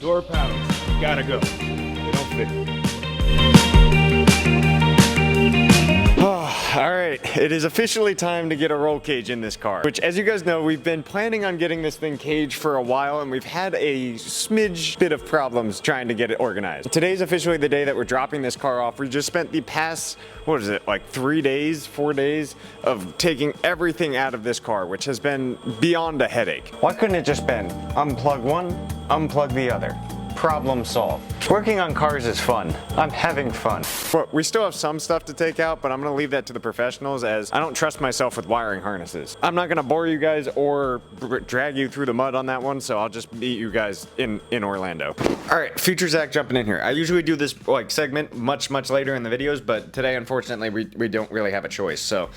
Door paddles, gotta go. They don't fit. All right, it is officially time to get a roll cage in this car, which, as you guys know, we've been planning on getting this thing caged for a while, and we've had a smidge bit of problems trying to get it organized. Today's officially the day that we're dropping this car off. We just spent the past, what is it, like 3 days, 4 days of taking everything out of this car, which has been beyond a headache. Why couldn't it just been unplug one, unplug the other? Problem solved. Working on cars is fun. I'm having fun. But we still have some stuff to take out, but I'm gonna leave that to the professionals as I don't trust myself with wiring harnesses. I'm not gonna bore you guys or drag you through the mud on that one, so I'll just meet you guys in Orlando. All right, Future Zach jumping in here. I usually do this like segment much later in the videos, but today, unfortunately, we don't really have a choice. So,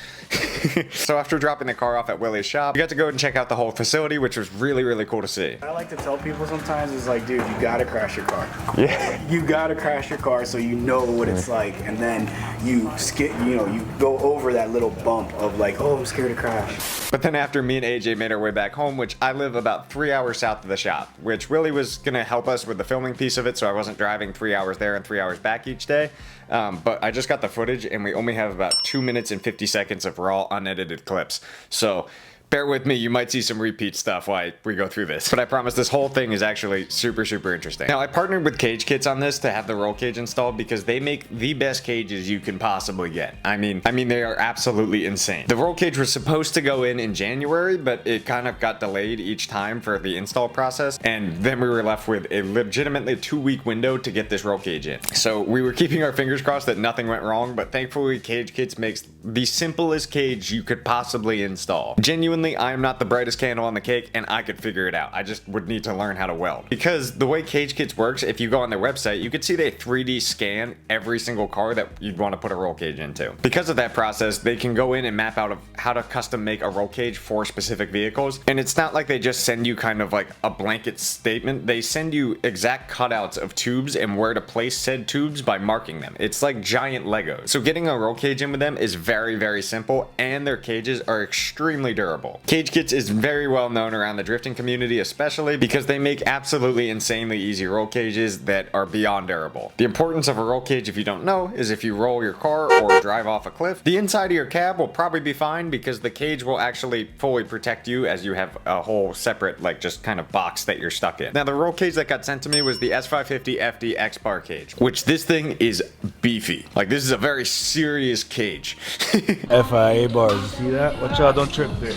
so after dropping the car off at Willys Shop, we got to go and check out the whole facility, which was really cool to see. I like to tell people sometimes is like, dude, you gotta crash your car. Yeah. You gotta crash your car so you know what it's like, and then you skip, you go over that little bump of like, oh, I'm scared to crash. But then after me and AJ made our way back home, which I live about 3 hours south of the shop, which really was gonna help us with the filming piece of it, so I wasn't driving 3 hours there and 3 hours back each day. But I just got the footage, and we only have about 2 minutes and 50 seconds of raw, unedited clips. So bear with me, you might see some repeat stuff while we go through this. But I promise this whole thing is actually super interesting. Now, I partnered with Cage Kits on this to have the roll cage installed because they make the best cages you can possibly get. I mean, they are absolutely insane. The roll cage was supposed to go in January, but it kind of got delayed each time for the install process. And then we were left with a legitimately 2-week window to get this roll cage in. So we were keeping our fingers crossed that nothing went wrong, but thankfully Cage Kits makes the simplest cage you could possibly install. Genuinely, I am not the brightest candle on the cake, and I could figure it out. I just would need to learn how to weld. Because the way Cage Kits works, if you go on their website, you could see they 3D scan every single car that you'd want to put a roll cage into. Because of that process, they can go in and map out how to custom make a roll cage for specific vehicles. And it's not like they just send you kind of like a blanket statement. They send you exact cutouts of tubes and where to place said tubes by marking them. It's like giant Legos. So getting a roll cage in with them is very simple, and their cages are extremely durable. Cage Kits is very well known around the drifting community, especially because they make absolutely insanely easy roll cages that are beyond durable. The importance of a roll cage, if you don't know, is if you roll your car or drive off a cliff, the inside of your cab will probably be fine because the cage will actually fully protect you as you have a whole separate, like, just kind of box that you're stuck in. Now, the roll cage that got sent to me was the S550 FD X-Bar cage, which this thing is beefy. Like, this is a very serious cage. FIA bars, you see that? Watch out, don't trip there.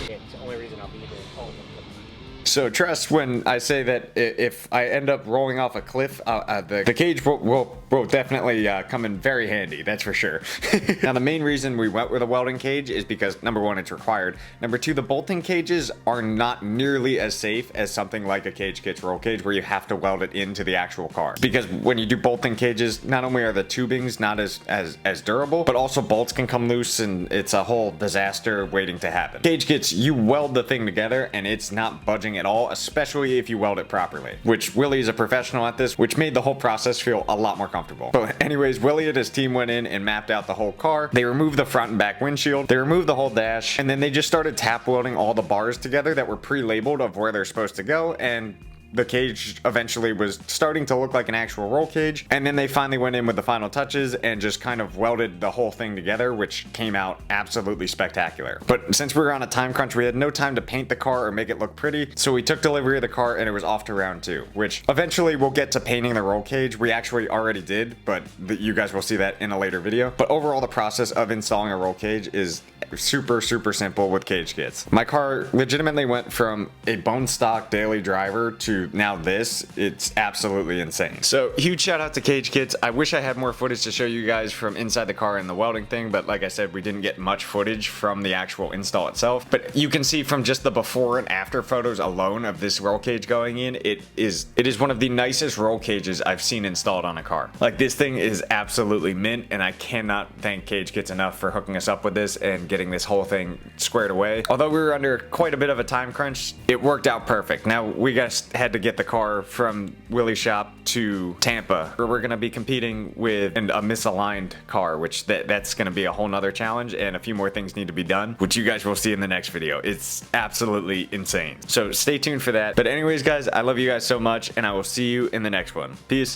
So trust when I say that if I end up rolling off a cliff, the cage will definitely come in very handy, that's for sure. Now, the main reason we went with a welding cage is because, number one, it's required. Number two, the bolting cages are not nearly as safe as something like a Cage Kits roll cage where you have to weld it into the actual car. Because when you do bolting cages, not only are the tubings not as durable, but also bolts can come loose, and it's a whole disaster waiting to happen. Cage Kits, you weld the thing together and it's not budging at all, especially if you weld it properly, which Willie is a professional at this, which made the whole process feel a lot more comfortable. But anyways, Willie and his team went in and mapped out the whole car. They removed the front and back windshield, they removed the whole dash, and then they just started tap welding all the bars together that were pre-labeled of where they're supposed to go, and the cage eventually was starting to look like an actual roll cage. And then they finally went in with the final touches and just kind of welded the whole thing together, which came out absolutely spectacular. But since we were on a time crunch, we had no time to paint the car or make it look pretty, so we took delivery of the car and it was off to round 2, which eventually we'll get to painting the roll cage. We actually already did, but you guys will see that in a later video. But overall, the process of installing a roll cage is super simple with Cage Kits. My car legitimately went from a bone stock daily driver to now this. It's absolutely insane. So huge shout out to Cage Kits. I wish I had more footage to show you guys from inside the car and the welding thing, but like I said, we didn't get much footage from the actual install itself. But you can see from just the before and after photos alone of this roll cage going in, it is one of the nicest roll cages I've seen installed on a car. Like, this thing is absolutely mint, and I cannot thank Cage Kits enough for hooking us up with this and getting this whole thing squared away. Although we were under quite a bit of a time crunch, it worked out perfect. Now we just head had to get the car from Willys Shop to Tampa, where we're gonna be competing with a misaligned car, which that's gonna be a whole nother challenge, and a few more things need to be done, which you guys will see in the next video. It's absolutely insane. So stay tuned for that. But anyways, guys, I love you guys so much, and I will see you in the next one. Peace.